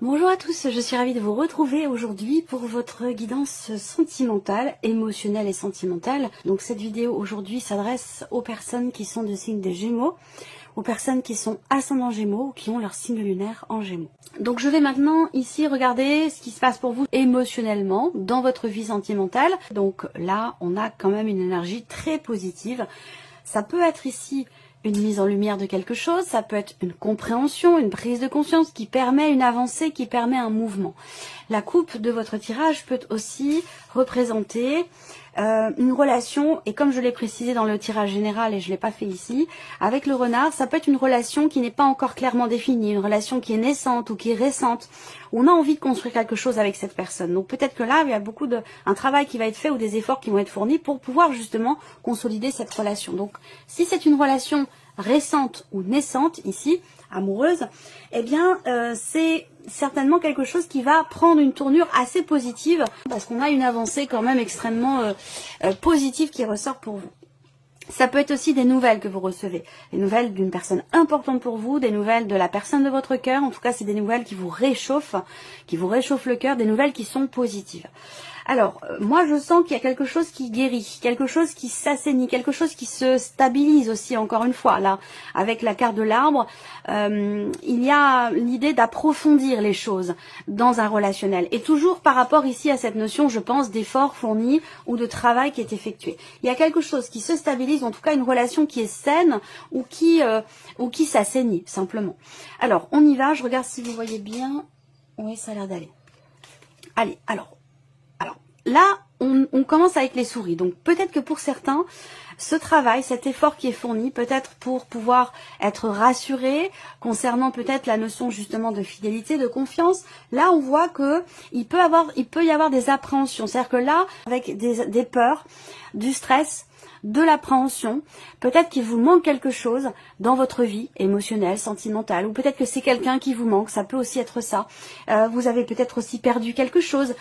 Bonjour à tous, je suis ravie de vous retrouver aujourd'hui pour votre guidance sentimentale, émotionnelle et sentimentale. Donc cette vidéo aujourd'hui s'adresse aux personnes qui sont de signe des Gémeaux, aux personnes qui sont ascendants Gémeaux ou qui ont leur signe lunaire en Gémeaux. Donc je vais maintenant ici regarder ce qui se passe pour vous émotionnellement dans votre vie sentimentale. Donc là, on a quand même une énergie très positive. Ça peut être ici une mise en lumière de quelque chose, ça peut être une compréhension, une prise de conscience qui permet une avancée, qui permet un mouvement. La coupe de votre tirage peut aussi représenter une relation, et comme je l'ai précisé dans le tirage général et je ne l'ai pas fait ici, avec le renard, ça peut être une relation qui n'est pas encore clairement définie, une relation qui est naissante ou qui est récente. On a envie de construire quelque chose avec cette personne. Donc peut-être que là, il y a un travail qui va être fait ou des efforts qui vont être fournis pour pouvoir justement consolider cette relation. Donc si c'est une relation récente ou naissante ici, amoureuse, eh bien c'est certainement quelque chose qui va prendre une tournure assez positive parce qu'on a une avancée quand même extrêmement positive qui ressort pour vous. Ça peut être aussi des nouvelles que vous recevez, des nouvelles d'une personne importante pour vous, des nouvelles de la personne de votre cœur. En tout cas, c'est des nouvelles qui vous réchauffent le cœur, des nouvelles qui sont positives. Alors, moi je sens qu'il y a quelque chose qui guérit, quelque chose qui s'assainit, quelque chose qui se stabilise aussi, encore une fois. Là, avec la carte de l'arbre, il y a l'idée d'approfondir les choses dans un relationnel. Et toujours par rapport ici à cette notion, je pense, d'effort fourni ou de travail qui est effectué. Il y a quelque chose qui se stabilise, en tout cas une relation qui est saine ou qui s'assainit, simplement. Alors, on y va, je regarde si vous voyez bien. Oui, ça a l'air d'aller. Allez, alors là, on commence avec les souris. Donc peut-être que pour certains, ce travail, cet effort qui est fourni, peut-être pour pouvoir être rassuré concernant peut-être la notion justement de fidélité, de confiance, là on voit que il peut y avoir des appréhensions. C'est-à-dire que là, avec des peurs, du stress, de l'appréhension, peut-être qu'il vous manque quelque chose dans votre vie émotionnelle, sentimentale, ou peut-être que c'est quelqu'un qui vous manque, ça peut aussi être ça. Vous avez peut-être aussi perdu quelque chose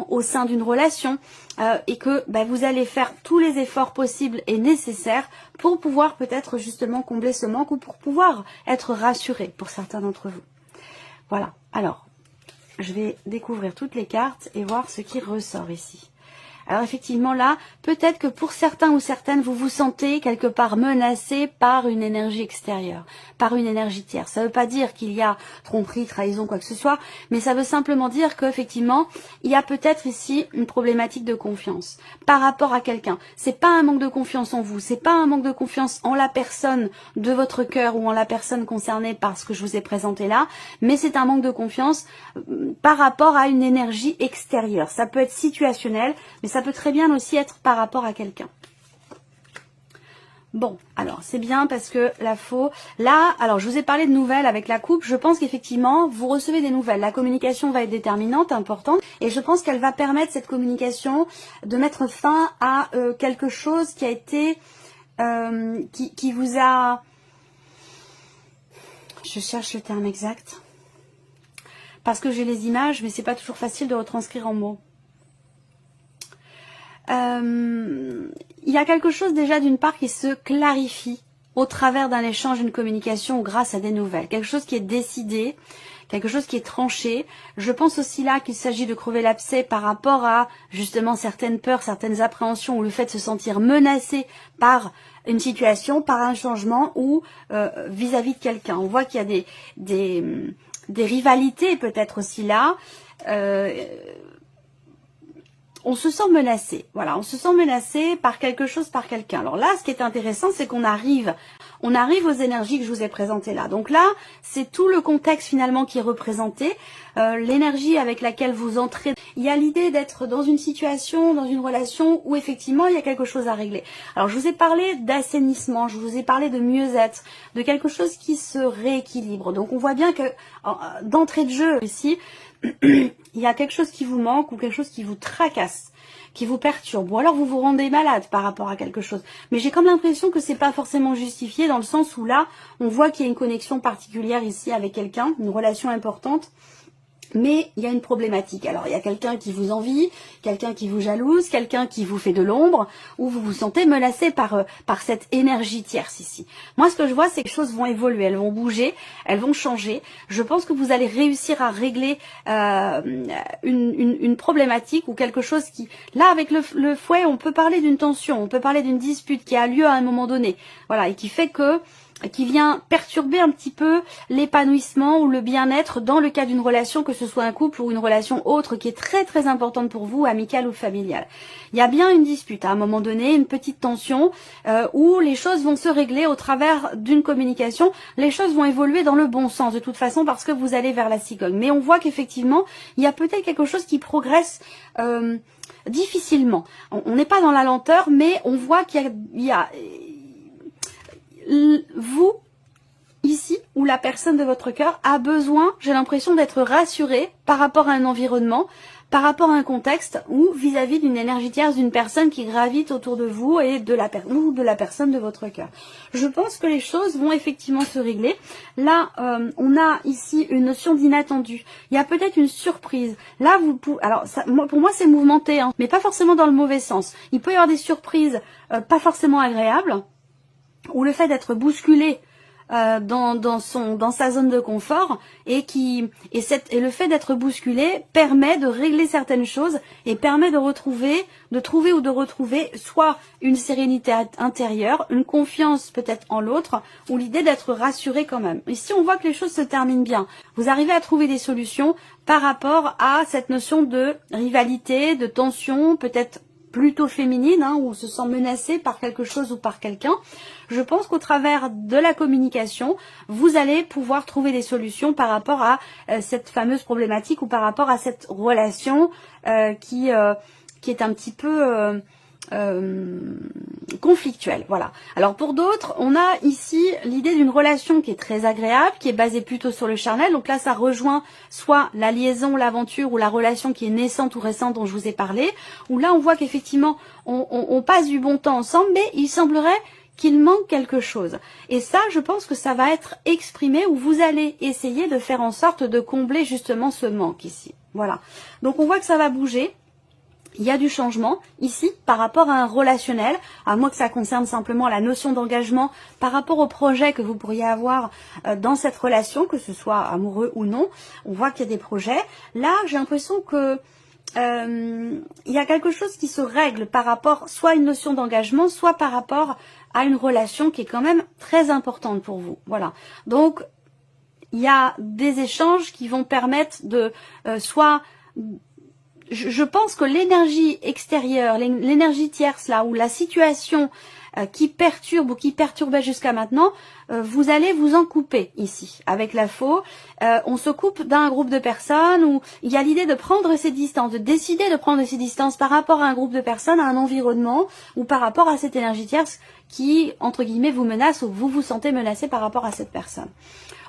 au sein d'une relation et que vous allez faire tous les efforts possibles et nécessaires pour pouvoir peut-être justement combler ce manque ou pour pouvoir être rassuré pour certains d'entre vous. Voilà, alors je vais découvrir toutes les cartes et voir ce qui ressort ici. Alors effectivement là, peut-être que pour certains ou certaines, vous vous sentez quelque part menacé par une énergie extérieure, par une énergie tierce. Ça ne veut pas dire qu'il y a tromperie, trahison, quoi que ce soit, mais ça veut simplement dire qu'effectivement, il y a peut-être ici une problématique de confiance par rapport à quelqu'un. C'est pas un manque de confiance en vous, c'est pas un manque de confiance en la personne de votre cœur ou en la personne concernée par ce que je vous ai présenté là, mais c'est un manque de confiance par rapport à une énergie extérieure. Ça peut être situationnel, mais ça peut très bien aussi être par rapport à quelqu'un. Bon, alors c'est bien parce que là, alors je vous ai parlé de nouvelles avec la coupe, je pense qu'effectivement vous recevez des nouvelles, la communication va être déterminante, importante, et je pense qu'elle va permettre cette communication de mettre fin à quelque chose qui a été, qui vous a, je cherche le terme exact, parce que j'ai les images, mais c'est pas toujours facile de retranscrire en mots. Il y a quelque chose déjà d'une part qui se clarifie au travers d'un échange, d'une communication ou grâce à des nouvelles. Quelque chose qui est décidé, quelque chose qui est tranché. Je pense aussi là qu'il s'agit de crever l'abcès par rapport à justement certaines peurs, certaines appréhensions ou le fait de se sentir menacé par une situation, par un changement ou vis-à-vis de quelqu'un. On voit qu'il y a des rivalités peut-être aussi là. On se sent menacé, voilà, on se sent menacé par quelque chose, par quelqu'un. Alors là, ce qui est intéressant, c'est qu'on arrive aux énergies que je vous ai présentées là. Donc là, c'est tout le contexte finalement qui est représenté, l'énergie avec laquelle vous entrez. Il y a l'idée d'être dans une situation, dans une relation où effectivement il y a quelque chose à régler. Alors je vous ai parlé d'assainissement, je vous ai parlé de mieux-être, de quelque chose qui se rééquilibre. Donc on voit bien que d'entrée de jeu ici, il y a quelque chose qui vous manque ou quelque chose qui vous tracasse, qui vous perturbe, ou alors vous vous rendez malade par rapport à quelque chose. Mais j'ai comme l'impression que c'est pas forcément justifié dans le sens où là, on voit qu'il y a une connexion particulière ici avec quelqu'un, une relation importante. Mais il y a une problématique. Alors, il y a quelqu'un qui vous envie, quelqu'un qui vous jalouse, quelqu'un qui vous fait de l'ombre, ou vous vous sentez menacé par cette énergie tierce ici. Moi, ce que je vois, c'est que les choses vont évoluer, elles vont bouger, elles vont changer. Je pense que vous allez réussir à régler une problématique ou quelque chose qui... Là, avec le fouet, on peut parler d'une tension, on peut parler d'une dispute qui a lieu à un moment donné. Voilà, et qui fait que... qui vient perturber un petit peu l'épanouissement ou le bien-être dans le cas d'une relation, que ce soit un couple ou une relation autre qui est très très importante pour vous, amicale ou familiale. Il y a bien une dispute à un moment donné, une petite tension où les choses vont se régler au travers d'une communication. Les choses vont évoluer dans le bon sens de toute façon parce que vous allez vers la cigogne. Mais on voit qu'effectivement, il y a peut-être quelque chose qui progresse difficilement. On n'est pas dans la lenteur, mais on voit qu'il y a vous, ici, ou la personne de votre cœur a besoin, j'ai l'impression, d'être rassurée par rapport à un environnement, par rapport à un contexte ou vis-à-vis d'une énergie tierce, d'une personne qui gravite autour de vous et de la personne de votre cœur. Je pense que les choses vont effectivement se régler. Là, on a ici une notion d'inattendu. Il y a peut-être une surprise. Là, vous pouvez... Alors, ça, pour moi, c'est mouvementé, hein, mais pas forcément dans le mauvais sens. Il peut y avoir des surprises pas forcément agréables, ou le fait d'être bousculé dans sa zone de confort et le fait d'être bousculé permet de régler certaines choses et permet de retrouver soit une sérénité intérieure, une confiance peut-être en l'autre ou l'idée d'être rassuré quand même. Ici on voit que les choses se terminent bien. Vous arrivez à trouver des solutions par rapport à cette notion de rivalité, de tension, peut-être plutôt féminine, hein, où on se sent menacé par quelque chose ou par quelqu'un. Je pense qu'au travers de la communication, vous allez pouvoir trouver des solutions par rapport à cette fameuse problématique ou par rapport à cette relation qui est un petit peu conflictuelle. Voilà. Alors pour d'autres, on a ici l'idée d'une relation qui est très agréable, qui est basée plutôt sur le charnel. Donc là, ça rejoint soit la liaison, l'aventure ou la relation qui est naissante ou récente dont je vous ai parlé, où là, on voit qu'effectivement, on passe du bon temps ensemble, mais il semblerait qu'il manque quelque chose. Et ça, je pense que ça va être exprimé ou vous allez essayer de faire en sorte de combler justement ce manque ici. Voilà. Donc on voit que ça va bouger. Il y a du changement ici par rapport à un relationnel, à moins que ça concerne simplement la notion d'engagement par rapport au projet que vous pourriez avoir dans cette relation, que ce soit amoureux ou non. On voit qu'il y a des projets. Là, j'ai l'impression que il y a quelque chose qui se règle par rapport soit à une notion d'engagement, soit par rapport à une relation qui est quand même très importante pour vous. Voilà. Donc, il y a des échanges qui vont permettre de je pense que l'énergie extérieure, l'énergie tierce là, ou la situation qui perturbe ou qui perturbait jusqu'à maintenant, vous allez vous en couper ici. Avec la faux, on se coupe d'un groupe de personnes où il y a l'idée de prendre ses distances, de décider de prendre ses distances par rapport à un groupe de personnes, à un environnement, ou par rapport à cette énergie tierce qui, entre guillemets, vous menace ou vous vous sentez menacé par rapport à cette personne.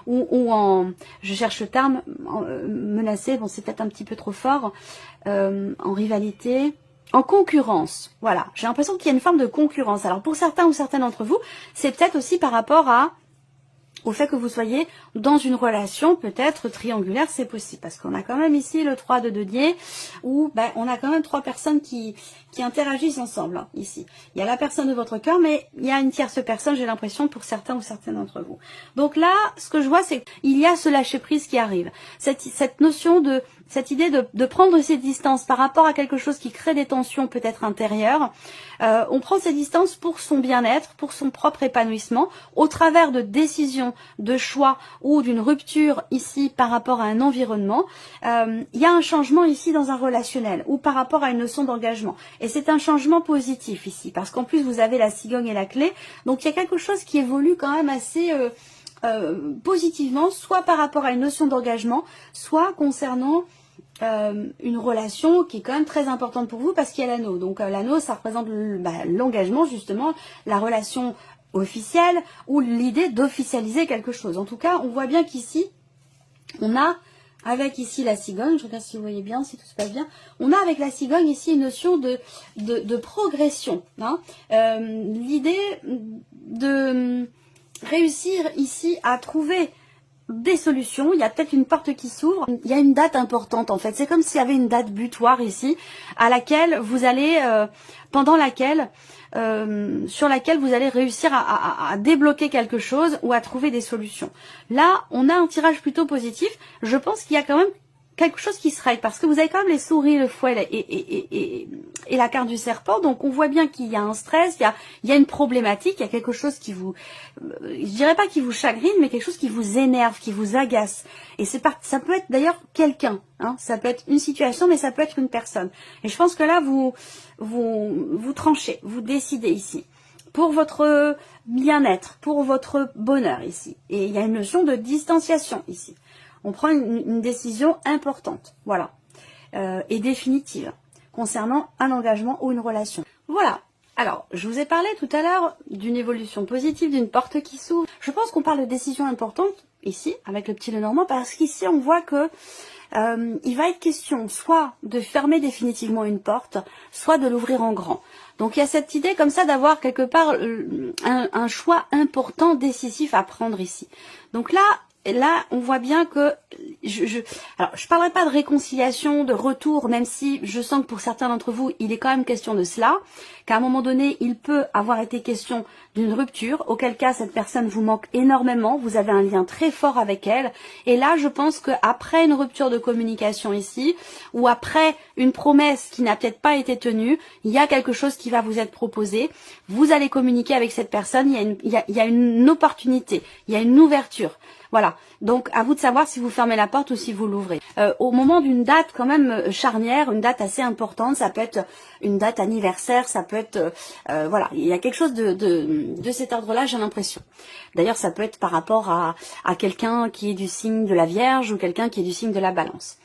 Je cherche le terme, menacé, bon c'est peut-être un petit peu trop fort, en rivalité, en concurrence, voilà, j'ai l'impression qu'il y a une forme de concurrence. Alors pour certains ou certaines d'entre vous, c'est peut-être aussi par rapport au fait que vous soyez dans une relation peut-être triangulaire, c'est possible, parce qu'on a quand même ici le 3 de denier, où on a quand même 3 personnes qui interagissent ensemble, hein, ici. Il y a la personne de votre cœur, mais il y a une tierce personne, j'ai l'impression, pour certains ou certaines d'entre vous. Donc là, ce que je vois, c'est qu'il y a ce lâcher-prise qui arrive. Cette notion cette idée de prendre ses distances par rapport à quelque chose qui crée des tensions peut-être intérieures. On prend ses distances pour son bien-être, pour son propre épanouissement, au travers de décisions, de choix ou d'une rupture ici par rapport à un environnement. Il y a un changement ici dans un relationnel ou par rapport à une notion d'engagement. Et c'est un changement positif ici, parce qu'en plus vous avez la cigogne et la clé. Donc il y a quelque chose qui évolue quand même assez positivement, soit par rapport à une notion d'engagement, soit concernant une relation qui est quand même très importante pour vous parce qu'il y a l'anneau. Donc l'anneau, ça représente l'engagement, justement, la relation officielle ou l'idée d'officialiser quelque chose. En tout cas, on voit bien qu'ici, on a, avec ici la cigogne, je regarde si vous voyez bien, si tout se passe bien, on a avec la cigogne ici une notion de progression. Hein. L'idée de réussir ici à trouver des solutions, il y a peut-être une porte qui s'ouvre, il y a une date importante en fait, c'est comme s'il y avait une date butoir ici, à laquelle vous allez, pendant laquelle, sur laquelle vous allez réussir à débloquer quelque chose ou à trouver des solutions. Là, on a un tirage plutôt positif, je pense qu'il y a quand même quelque chose qui se règle, parce que vous avez quand même les souris, le fouet et la carte du serpent, donc on voit bien qu'il y a un stress, il y a une problématique, il y a quelque chose qui vous, je dirais pas qui vous chagrine, mais quelque chose qui vous énerve, qui vous agace. Et ça peut être d'ailleurs quelqu'un, hein, ça peut être une situation, mais ça peut être une personne. Et je pense que là, vous tranchez, vous décidez ici. Pour votre bien-être, pour votre bonheur ici. Et il y a une notion de distanciation ici. On prend une décision importante, voilà, et définitive, concernant un engagement ou une relation. Voilà. Alors, je vous ai parlé tout à l'heure d'une évolution positive, d'une porte qui s'ouvre. Je pense qu'on parle de décision importante, ici, avec le petit Lenormand, parce qu'ici, on voit que il va être question soit de fermer définitivement une porte, soit de l'ouvrir en grand. Donc il y a cette idée comme ça d'avoir quelque part un choix important, décisif à prendre ici. Donc là, on voit bien que alors je parlerai pas de réconciliation, de retour, même si je sens que pour certains d'entre vous, il est quand même question de cela, qu'à un moment donné, il peut avoir été question d'une rupture, auquel cas cette personne vous manque énormément, vous avez un lien très fort avec elle, et là, je pense qu'après une rupture de communication ici, ou après une promesse qui n'a peut-être pas été tenue, il y a quelque chose qui va vous être proposé, vous allez communiquer avec cette personne, il y a une opportunité, il y a une ouverture. Voilà, donc à vous de savoir si vous fermez la porte ou si vous l'ouvrez. Au moment d'une date quand même charnière, une date assez importante, ça peut être une date anniversaire, ça peut être... voilà, il y a quelque chose de cet ordre-là, j'ai l'impression. D'ailleurs, ça peut être par rapport à quelqu'un qui est du signe de la Vierge ou quelqu'un qui est du signe de la Balance.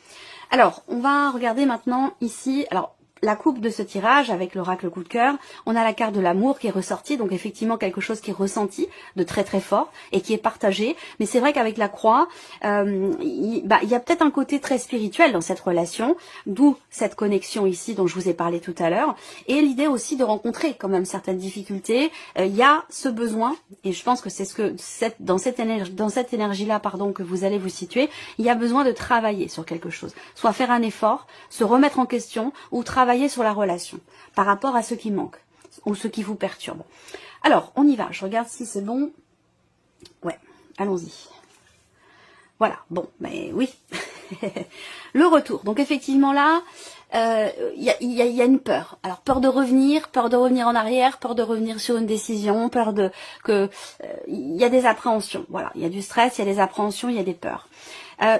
Alors, on va regarder maintenant ici... Alors, la coupe de ce tirage avec l'oracle coup de cœur, on a la carte de l'amour qui est ressortie, donc effectivement quelque chose qui est ressenti de très très fort et qui est partagé, mais c'est vrai qu'avec la croix, il y a peut-être un côté très spirituel dans cette relation, d'où cette connexion ici dont je vous ai parlé tout à l'heure, et l'idée aussi de rencontrer quand même certaines difficultés, il y a ce besoin, et je pense que c'est dans cette énergie-là que vous allez vous situer, il y a besoin de travailler sur quelque chose, soit faire un effort, se remettre en question, ou travailler sur la relation par rapport à ce qui manque ou ce qui vous perturbe. Alors, on y va. Je regarde si c'est bon. Ouais, allons-y. Voilà, bon, mais oui. Le retour. Donc, effectivement, là, il y a une peur. Alors, peur de revenir en arrière, peur de revenir sur une décision, peur il y a des appréhensions. Voilà, il y a du stress, il y a des appréhensions, il y a des peurs.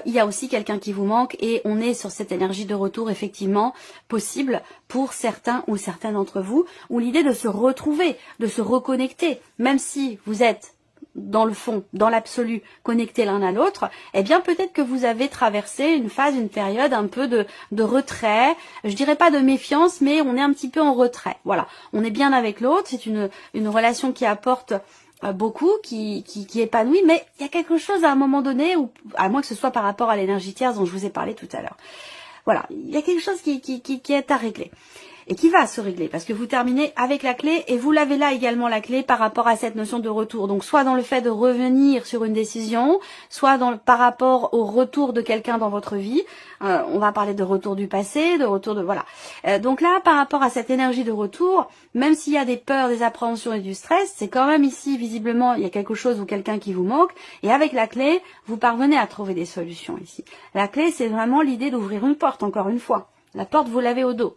Il y a aussi quelqu'un qui vous manque et on est sur cette énergie de retour effectivement possible pour certains ou certaines d'entre vous, où l'idée de se retrouver, de se reconnecter, même si vous êtes dans le fond, dans l'absolu, connectés l'un à l'autre, eh bien peut-être que vous avez traversé une phase, une période un peu de retrait, je dirais pas de méfiance, mais on est un petit peu en retrait. Voilà, on est bien avec l'autre, c'est une relation qui apporte beaucoup, qui épanouit, mais il y a quelque chose à un moment donné, ou à moins que ce soit par rapport à l'énergie tierce dont je vous ai parlé tout à l'heure. Voilà, il y a quelque chose qui est à régler. Et qui va se régler, parce que vous terminez avec la clé, et vous l'avez là également la clé par rapport à cette notion de retour. Donc soit dans le fait de revenir sur une décision, soit par rapport au retour de quelqu'un dans votre vie. On va parler de retour du passé, de retour de... Voilà. Donc là, par rapport à cette énergie de retour, même s'il y a des peurs, des appréhensions et du stress, c'est quand même ici, visiblement, il y a quelque chose ou quelqu'un qui vous manque, et avec la clé, vous parvenez à trouver des solutions ici. La clé, c'est vraiment l'idée d'ouvrir une porte, encore une fois. La porte, vous l'avez au dos.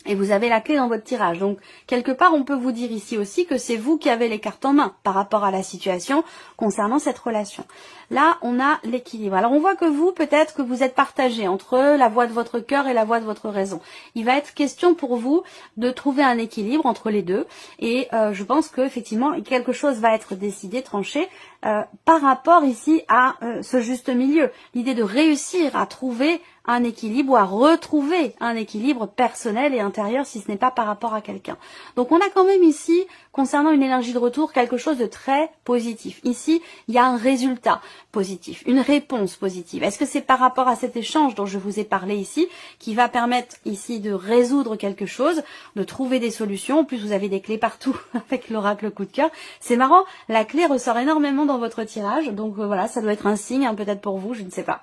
Et vous avez la clé dans votre tirage. Donc, quelque part, on peut vous dire ici aussi que c'est vous qui avez les cartes en main par rapport à la situation concernant cette relation. Là, on a l'équilibre. Alors, on voit que vous, peut-être que vous êtes partagé entre la voix de votre cœur et la voix de votre raison. Il va être question pour vous de trouver un équilibre entre les deux. Et je pense qu'effectivement, quelque chose va être décidé, tranché, par rapport ici à ce juste milieu. L'idée de réussir à trouver un équilibre ou à retrouver un équilibre personnel et intérieur si ce n'est pas par rapport à quelqu'un. Donc on a quand même ici, concernant une énergie de retour, quelque chose de très positif. Ici, il y a un résultat positif, une réponse positive. Est-ce que c'est par rapport à cet échange dont je vous ai parlé ici, qui va permettre ici de résoudre quelque chose, de trouver des solutions. En plus, vous avez des clés partout avec l'oracle coup de cœur. C'est marrant, la clé ressort énormément dans votre tirage. Donc voilà, ça doit être un signe, hein, peut-être pour vous, je ne sais pas.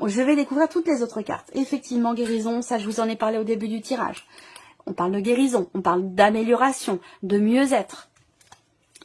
Je vais découvrir toutes les autres cartes. Effectivement, guérison, ça je vous en ai parlé au début du tirage. On parle de guérison, on parle d'amélioration, de mieux-être.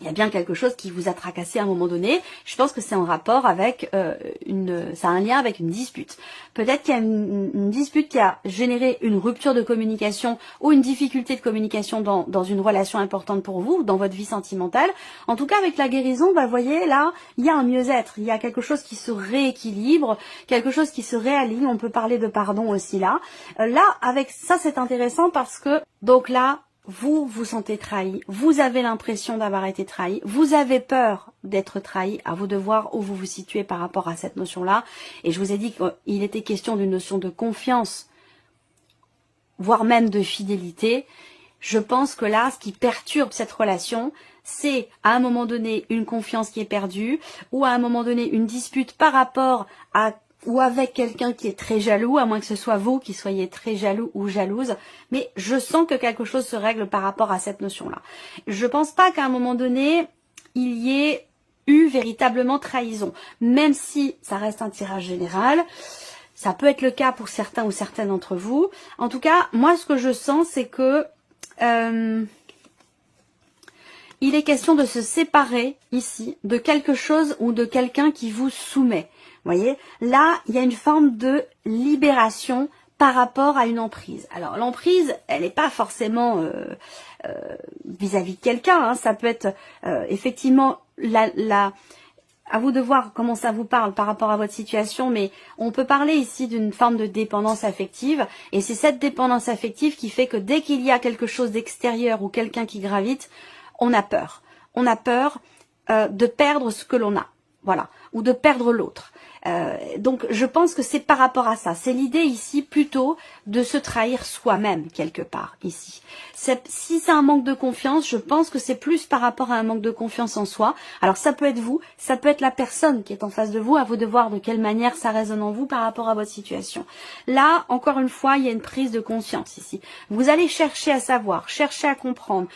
Il y a bien quelque chose qui vous a tracassé à un moment donné. Je pense que c'est en rapport avec ça a un lien avec une dispute. Peut-être qu'il y a une dispute qui a généré une rupture de communication ou une difficulté de communication dans une relation importante pour vous, dans votre vie sentimentale. En tout cas, avec la guérison, vous voyez, là, il y a un mieux-être. Il y a quelque chose qui se rééquilibre, quelque chose qui se réaligne. On peut parler de pardon aussi là. Là, avec ça, c'est intéressant parce que, donc là, vous vous sentez trahi, vous avez l'impression d'avoir été trahi, vous avez peur d'être trahi, à vous de voir où vous vous situez par rapport à cette notion-là. Et je vous ai dit qu'il était question d'une notion de confiance, voire même de fidélité. Je pense que là, ce qui perturbe cette relation, c'est à un moment donné une confiance qui est perdue, ou à un moment donné une dispute par rapport à ou avec quelqu'un qui est très jaloux, à moins que ce soit vous qui soyez très jaloux ou jalouse, mais je sens que quelque chose se règle par rapport à cette notion-là. Je pense pas qu'à un moment donné, il y ait eu véritablement trahison, même si ça reste un tirage général. Ça peut être le cas pour certains ou certaines d'entre vous. En tout cas, moi, ce que je sens, c'est que il est question de se séparer ici de quelque chose ou de quelqu'un qui vous soumet. Vous voyez, là, il y a une forme de libération par rapport à une emprise. Alors, l'emprise, elle n'est pas forcément vis-à-vis de quelqu'un. Hein. Ça peut être effectivement à vous de voir comment ça vous parle par rapport à votre situation, mais on peut parler ici d'une forme de dépendance affective, et c'est cette dépendance affective qui fait que dès qu'il y a quelque chose d'extérieur ou quelqu'un qui gravite, on a peur. On a peur de perdre ce que l'on a, voilà, ou de perdre l'autre. Donc je pense que c'est par rapport à ça. C'est l'idée ici plutôt de se trahir soi-même quelque part ici. Si c'est un manque de confiance, je pense que c'est plus par rapport à un manque de confiance en soi. Alors ça peut être vous, ça peut être la personne qui est en face de vous, à vous de voir de quelle manière ça résonne en vous par rapport à votre situation. Là, encore une fois, il y a une prise de conscience ici. Vous allez chercher à savoir, chercher à comprendre,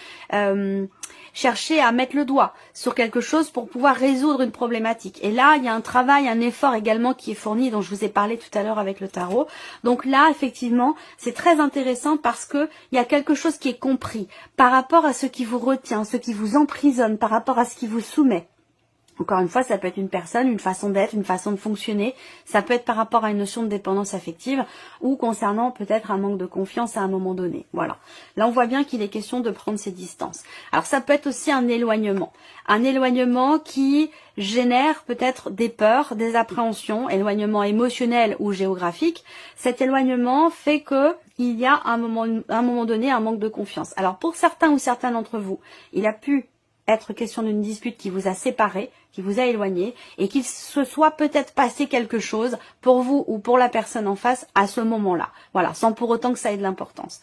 chercher à mettre le doigt sur quelque chose pour pouvoir résoudre une problématique. Et là, il y a un travail, un effort également qui est fourni, dont je vous ai parlé tout à l'heure avec le tarot. Donc là, effectivement, c'est très intéressant parce que il y a quelque chose qui est compris par rapport à ce qui vous retient, ce qui vous emprisonne, par rapport à ce qui vous soumet. Encore une fois, ça peut être une personne, une façon d'être, une façon de fonctionner. Ça peut être par rapport à une notion de dépendance affective ou concernant peut-être un manque de confiance à un moment donné. Voilà. Là, on voit bien qu'il est question de prendre ses distances. Alors, ça peut être aussi un éloignement. Un éloignement qui génère peut-être des peurs, des appréhensions, éloignement émotionnel ou géographique. Cet éloignement fait que il y a à un moment donné un manque de confiance. Alors, pour certains ou certaines d'entre vous, il a pu être question d'une dispute qui vous a séparé, qui vous a éloigné, et qu'il se soit peut-être passé quelque chose pour vous ou pour la personne en face à ce moment-là. Voilà, sans pour autant que ça ait de l'importance.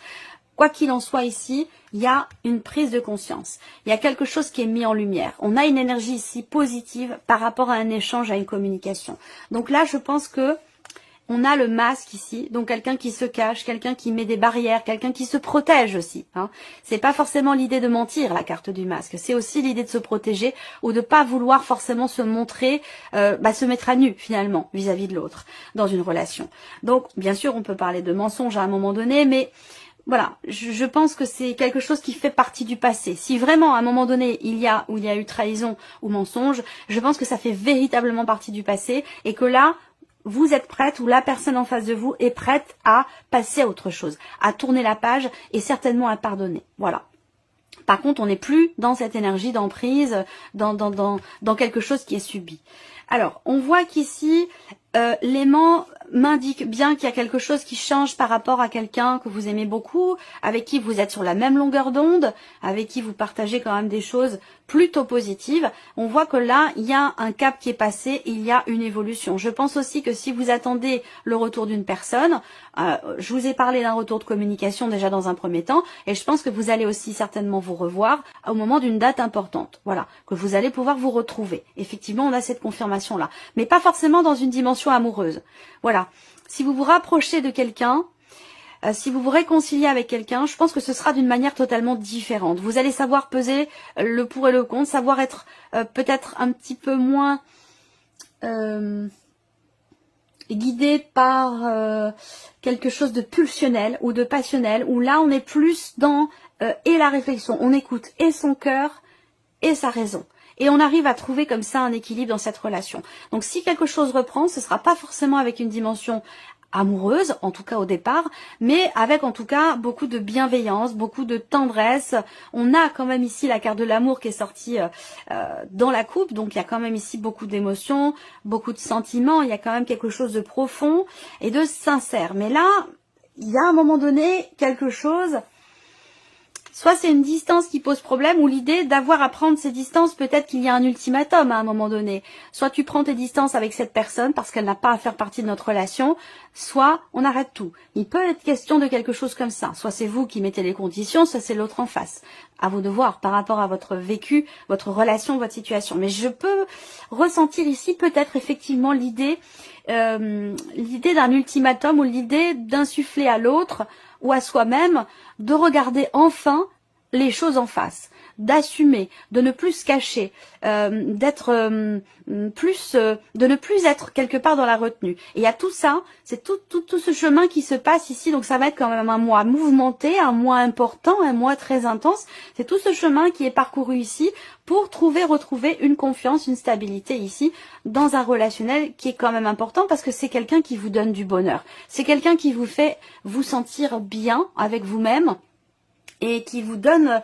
Quoi qu'il en soit ici, il y a une prise de conscience. Il y a quelque chose qui est mis en lumière. On a une énergie ici positive par rapport à un échange, à une communication. Donc là, je pense que on a le masque ici, donc quelqu'un qui se cache, quelqu'un qui met des barrières, quelqu'un qui se protège aussi. Hein. C'est pas forcément l'idée de mentir, la carte du masque. C'est aussi l'idée de se protéger ou de pas vouloir forcément se montrer, se mettre à nu finalement vis-à-vis de l'autre dans une relation. Donc, bien sûr, on peut parler de mensonge à un moment donné, mais voilà, je pense que c'est quelque chose qui fait partie du passé. Si vraiment à un moment donné il y a eu trahison ou mensonge, je pense que ça fait véritablement partie du passé et que là, vous êtes prête ou la personne en face de vous est prête à passer à autre chose, à tourner la page et certainement à pardonner. Voilà. Par contre, on n'est plus dans cette énergie d'emprise, dans quelque chose qui est subi. Alors, on voit qu'ici, l'aimant m'indique bien qu'il y a quelque chose qui change par rapport à quelqu'un que vous aimez beaucoup, avec qui vous êtes sur la même longueur d'onde, avec qui vous partagez quand même des choses plutôt positives. On voit que là, il y a un cap qui est passé, il y a une évolution. Je pense aussi que si vous attendez le retour d'une personne, je vous ai parlé d'un retour de communication déjà dans un premier temps, et je pense que vous allez aussi certainement vous revoir au moment d'une date importante. Voilà, que vous allez pouvoir vous retrouver. Effectivement, on a cette confirmation-là, mais pas forcément dans une dimension amoureuse. Voilà. Si vous vous rapprochez de quelqu'un, si vous vous réconciliez avec quelqu'un, je pense que ce sera d'une manière totalement différente. Vous allez savoir peser le pour et le contre, savoir être peut-être un petit peu moins guidé par quelque chose de pulsionnel ou de passionnel, où là on est plus dans et la réflexion, on écoute et son cœur et sa raison. Et on arrive à trouver comme ça un équilibre dans cette relation. Donc si quelque chose reprend, ce ne sera pas forcément avec une dimension amoureuse, en tout cas au départ, mais avec en tout cas beaucoup de bienveillance, beaucoup de tendresse. On a quand même ici la carte de l'amour qui est sortie dans la coupe, donc il y a quand même ici beaucoup d'émotions, beaucoup de sentiments, il y a quand même quelque chose de profond et de sincère. Mais là, il y a à un moment donné quelque chose... Soit c'est une distance qui pose problème, ou l'idée d'avoir à prendre ces distances, peut-être qu'il y a un ultimatum à un moment donné. Soit tu prends tes distances avec cette personne parce qu'elle n'a pas à faire partie de notre relation, soit on arrête tout. Il peut être question de quelque chose comme ça. Soit c'est vous qui mettez les conditions, soit c'est l'autre en face. À vous de voir par rapport à votre vécu, votre relation, votre situation. Mais je peux ressentir ici peut-être effectivement l'idée d'un ultimatum, ou l'idée d'insuffler à l'autre ou à soi-même de regarder enfin les choses en face, d'assumer, de ne plus se cacher, d'être de ne plus être quelque part dans la retenue. Et il y a tout ça, c'est tout ce chemin qui se passe ici, donc ça va être quand même un mois mouvementé, un mois important, un mois très intense. C'est tout ce chemin qui est parcouru ici pour retrouver une confiance, une stabilité ici dans un relationnel qui est quand même important, parce que c'est quelqu'un qui vous donne du bonheur. C'est quelqu'un qui vous fait vous sentir bien avec vous-même et qui vous donne...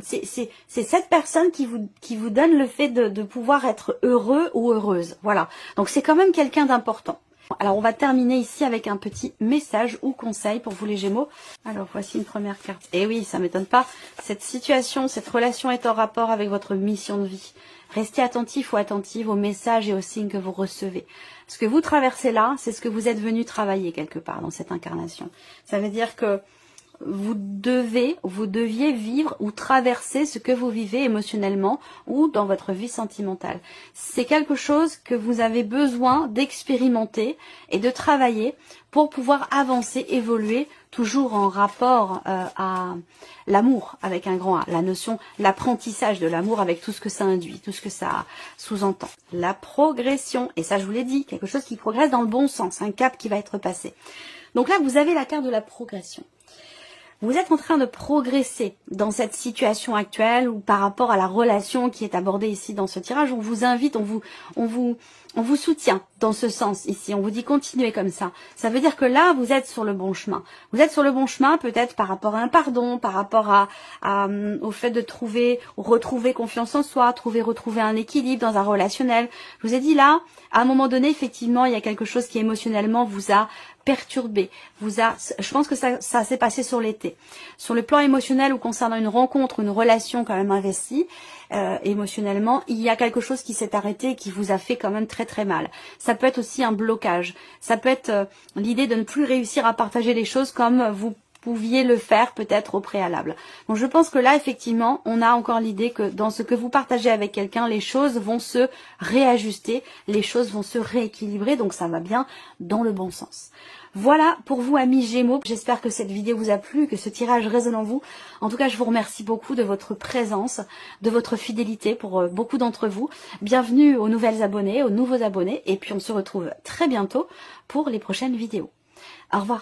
c'est cette personne qui vous donne le fait de pouvoir être heureux ou heureuse. Voilà. Donc c'est quand même quelqu'un d'important. Alors on va terminer ici avec un petit message ou conseil pour vous les Gémeaux. Alors voici une première carte. Et oui, ça m'étonne pas. Cette situation, cette relation est en rapport avec votre mission de vie. Restez attentif ou attentive aux messages et aux signes que vous recevez. Ce que vous traversez là, c'est ce que vous êtes venu travailler quelque part dans cette incarnation. Ça veut dire que vous deviez vivre ou traverser ce que vous vivez émotionnellement ou dans votre vie sentimentale. C'est quelque chose que vous avez besoin d'expérimenter et de travailler pour pouvoir avancer, évoluer, toujours en rapport à l'amour avec un grand A, la notion, l'apprentissage de l'amour avec tout ce que ça induit, tout ce que ça sous-entend. La progression, et ça je vous l'ai dit, quelque chose qui progresse dans le bon sens, un cap qui va être passé. Donc là, vous avez la carte de la progression. Vous êtes en train de progresser dans cette situation actuelle, ou par rapport à la relation qui est abordée ici dans ce tirage. On vous invite, on vous soutient dans ce sens ici. On vous dit continuez comme ça. Ça veut dire que là, vous êtes sur le bon chemin. Vous êtes sur le bon chemin peut-être par rapport à un pardon, par rapport au fait de retrouver confiance en soi, retrouver un équilibre dans un relationnel. Je vous ai dit là, à un moment donné, effectivement, il y a quelque chose qui émotionnellement vous a perturbé, je pense que ça s'est passé sur l'été. Sur le plan émotionnel ou concernant une rencontre, une relation quand même investie, émotionnellement, il y a quelque chose qui s'est arrêté et qui vous a fait quand même très très mal. Ça peut être aussi un blocage, ça peut être l'idée de ne plus réussir à partager les choses comme vous pouviez le faire peut-être au préalable. Donc je pense que là, effectivement, on a encore l'idée que dans ce que vous partagez avec quelqu'un, les choses vont se réajuster, les choses vont se rééquilibrer, donc ça va bien dans le bon sens. Voilà pour vous, amis Gémeaux. J'espère que cette vidéo vous a plu, que ce tirage résonne en vous. En tout cas, je vous remercie beaucoup de votre présence, de votre fidélité pour beaucoup d'entre vous. Bienvenue aux nouvelles abonnés, aux nouveaux abonnés, et puis on se retrouve très bientôt pour les prochaines vidéos. Au revoir.